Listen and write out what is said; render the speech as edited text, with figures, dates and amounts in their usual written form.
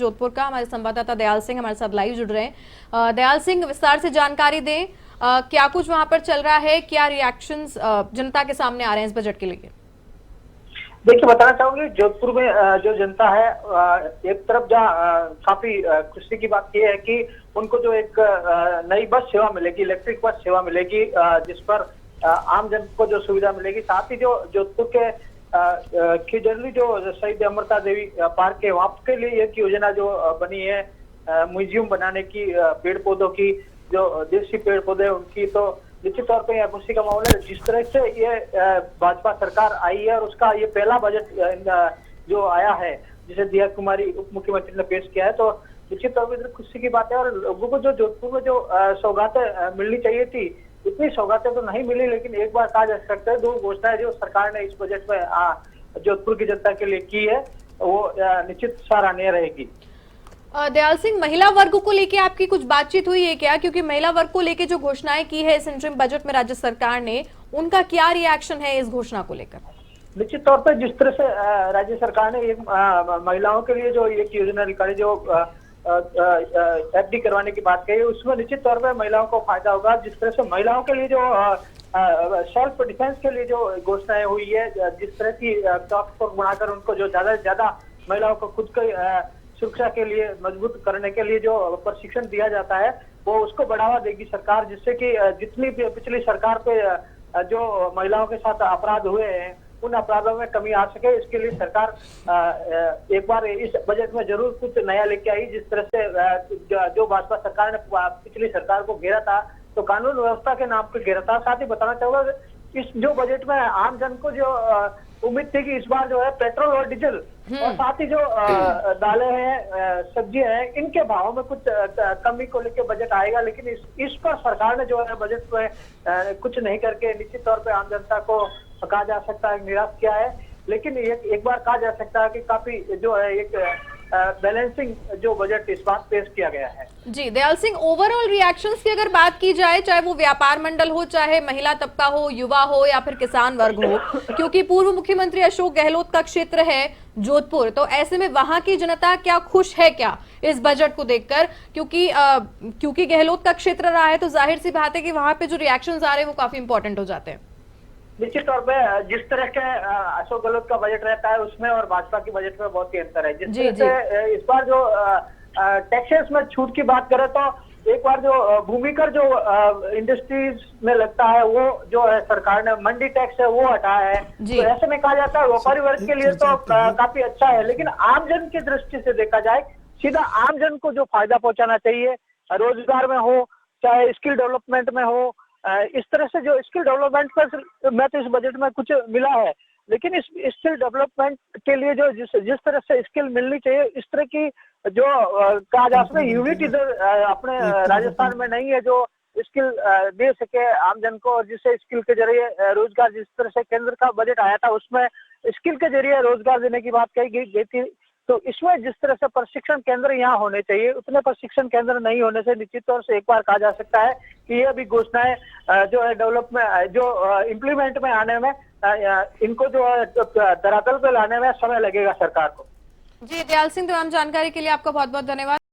जोधपुर का हमारे संवाददाता दयाल सिंह हमारे साथ लाइव जुड़ रहे हैं। दयाल सिंह, विस्तार से जानकारी दें, क्या कुछ वहां पर चल रहा है, क्या रिएक्शंस जनता के सामने आ रहे हैं इस बजट के लिए? देखिए, बताना चाहूंगी जोधपुर में जो जनता है, एक तरफ जहाँ काफी खुशी की बात यह है कि उनको जो एक नई बस सेवा मिलेगी, इलेक्ट्रिक बस सेवा मिलेगी, जिस पर आम जन को जो सुविधा मिलेगी। साथ ही जो जोधपुर के खिजरली जो शहीद अमृता देवी पार्क है, वहां के लिए एक योजना जो बनी है म्यूजियम बनाने की, पेड़ पौधों की, जो देसी पेड़ पौधे उनकी, तो निश्चित तौर पे यह खुशी का माहौल है। जिस तरह से ये भाजपा सरकार आई है और उसका ये पहला बजट जो आया है, जिसे दिया कुमारी उप मुख्यमंत्री ने पेश किया है, तो निश्चित तौर पर खुशी की बात है। और लोगों को जो जोधपुर में जो सौगातें मिलनी चाहिए थी, इतनी सौगातें तो नहीं मिली, लेकिन एक बार कहा जा सकता है दो घोषणाएं जो सरकार ने इस बजट में जोधपुर की जनता के लिए की है, वो निश्चित सराहनीय रहेगी। दयाल सिंह, महिला वर्ग को लेके आपकी कुछ बातचीत हुई है क्या? क्योंकि महिला वर्ग को लेके जो घोषणाएं की है इस इंटरिम बजट में राज्य सरकार ने, उनका क्या रिएक्शन है इस घोषणा को लेकर? निश्चित तौर पर जिस तरह से राज्य सरकार ने एक महिलाओं के लिए जो एक योजना निकाली, जो एफडी करवाने की बात कही, उसमें निश्चित तौर पर महिलाओं को फायदा होगा। जिस तरह से महिलाओं के लिए जो सेल्फ डिफेंस के लिए जो घोषणाएं हुई है, जिस तरह की टास्क फोर्स बनाकर उनको जो ज्यादा से ज्यादा महिलाओं को खुद को सुरक्षा के लिए मजबूत करने के लिए जो प्रशिक्षण दिया जाता है, वो उसको बढ़ावा देगी सरकार, जिससे कि जितनी भी पिछली सरकार पे जो महिलाओं के साथ अपराध हुए हैं, उन अपराधों में कमी आ सके, इसके लिए सरकार एक बार इस बजट में जरूर कुछ नया लेके आई। जिस तरह से जो भाजपा सरकार ने पिछली सरकार को घेरा था, तो कानून व्यवस्था के नाम पे घेरा था। साथ ही बताना चाहूंगा, इस जो बजट में आम जन को जो उम्मीद थी कि इस बार जो है पेट्रोल और डीजल और साथ ही जो दालें हैं, सब्जियां हैं, इनके भावों में कुछ कमी को लेकर बजट आएगा, लेकिन इस पर सरकार ने जो है बजट में कुछ नहीं करके निश्चित तौर पे आम जनता को कहा जा सकता है निराश किया है। लेकिन एक बार कहा जा सकता है कि काफी जो है एक बैलेंसिंग जो बजट इस बार पेश किया गया है। जी दयाल सिंह, ओवरऑल रिएक्शंस की अगर बात की जाए, चाहे वो व्यापार मंडल हो, चाहे महिला तबका हो, युवा हो या फिर किसान वर्ग हो, क्योंकि पूर्व मुख्यमंत्री अशोक गहलोत का क्षेत्र है जोधपुर, तो ऐसे में वहां की जनता क्या खुश है क्या इस बजट को देखकर? क्योंकि गहलोत का क्षेत्र रहा है, तो जाहिर सी बात है कि वहां पे जो रिएक्शंस आ रहे हैं वो काफी इंपॉर्टेंट हो जाते हैं। निश्चित तौर पे जिस तरह के अशोक गहलोत का बजट रहता है, उसमें और भाजपा के बजट में बहुत ही अंतर है। जिस तरह से इस बार जो टैक्सेस में छूट की बात करें, तो एक बार जो भूमिकर जो इंडस्ट्रीज में लगता है, वो जो है सरकार ने मंडी टैक्स है वो हटाया है। तो ऐसे में कहा जाता है व्यापारी वर्ग के लिए तो काफी अच्छा है, लेकिन आमजन की दृष्टि से देखा जाए, सीधा आमजन को जो फायदा पहुंचाना चाहिए, रोजगार में हो चाहे स्किल डेवलपमेंट में हो, इस तरह से जो स्किल डेवलपमेंट पर मैं तो इस बजट में कुछ मिला है, लेकिन इस स्किल डेवलपमेंट के लिए जो जिस तरह से स्किल मिलनी चाहिए, इस तरह की जो कहा जा सकता है यूनिट इधर अपने राजस्थान में नहीं है जो स्किल दे सके आमजन को, और जिससे स्किल के जरिए रोजगार, जिस तरह से केंद्र का बजट आया था उसमें स्किल के जरिए रोजगार देने की बात कही गई थी। तो इसमें जिस तरह से प्रशिक्षण केंद्र यहाँ होने चाहिए, उतने प्रशिक्षण केंद्र नहीं होने से निश्चित तौर से एक बार कहा जा सकता है कि ये अभी घोषणाएं जो है डेवलपमेंट जो इम्प्लीमेंट में आने में, इनको जो है धरातल पे लाने में समय लगेगा सरकार को। जी दयाल सिंह, तमाम जानकारी के लिए आपका बहुत बहुत धन्यवाद।